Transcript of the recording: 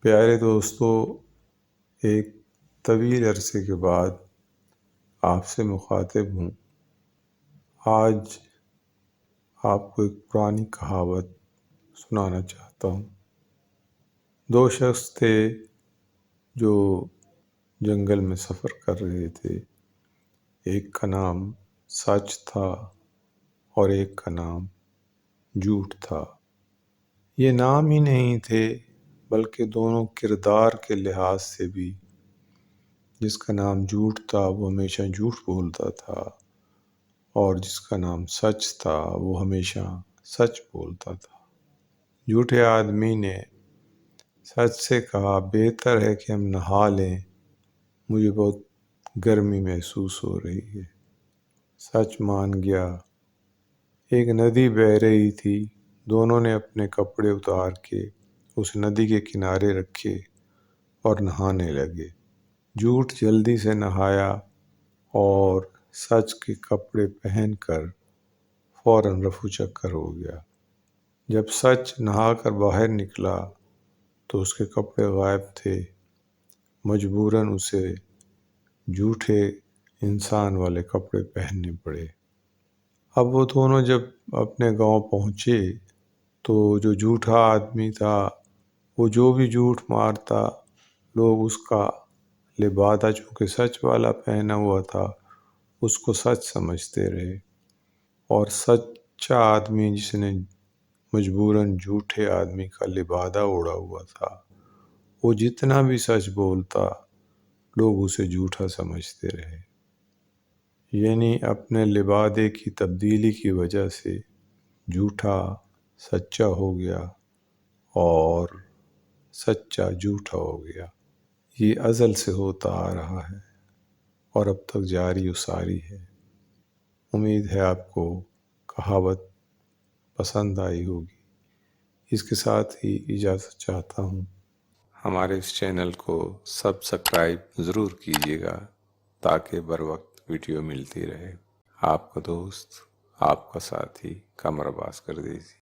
پیارے دوستو، ایک طویل عرصے کے بعد آپ سے مخاطب ہوں۔ آج آپ کو ایک پرانی کہاوت سنانا چاہتا ہوں۔ دو شخص تھے جو جنگل میں سفر کر رہے تھے۔ ایک کا نام سچ تھا اور ایک کا نام جھوٹ تھا۔ یہ نام ہی نہیں تھے بلکہ دونوں کردار کے لحاظ سے بھی۔ جس کا نام جھوٹ تھا وہ ہمیشہ جھوٹ بولتا تھا، اور جس کا نام سچ تھا وہ ہمیشہ سچ بولتا تھا۔ جھوٹے آدمی نے سچ سے کہا، بہتر ہے کہ ہم نہا لیں، مجھے بہت گرمی محسوس ہو رہی ہے۔ سچ مان گیا۔ ایک ندی بہہ رہی تھی، دونوں نے اپنے کپڑے اتار کے اس ندی کے کنارے رکھے اور نہانے لگے۔ جھوٹ جلدی سے نہایا اور سچ کے کپڑے پہن کر فوراً رفو چکر ہو گیا۔ جب سچ نہا کر باہر نکلا تو اس کے کپڑے غائب تھے۔ مجبوراً اسے جھوٹے انسان والے کپڑے پہننے پڑے۔ اب وہ دونوں جب اپنے گاؤں پہنچے تو جو جھوٹا آدمی تھا وہ جو بھی جھوٹ مارتا، لوگ اس کا لبادہ چونکہ سچ والا پہنا ہوا تھا اس کو سچ سمجھتے رہے، اور سچا آدمی جس نے مجبوراً جھوٹے آدمی کا لبادہ اوڑھا ہوا تھا، وہ جتنا بھی سچ بولتا لوگ اسے جھوٹا سمجھتے رہے۔ یعنی اپنے لبادے کی تبدیلی کی وجہ سے جھوٹا سچا ہو گیا اور سچا جھوٹا ہو گیا۔ یہ ازل سے ہوتا آ رہا ہے اور اب تک جاری و ساری ہے۔ امید ہے آپ کو کہاوت پسند آئی ہوگی۔ اس کے ساتھ ہی اجازت چاہتا ہوں۔ ہمارے اس چینل کو سبسکرائب ضرور کیجیے گا تاکہ بر وقت ویڈیو ملتی رہے۔ آپ کا دوست، آپ کا ساتھی قمر عباس کردیسی۔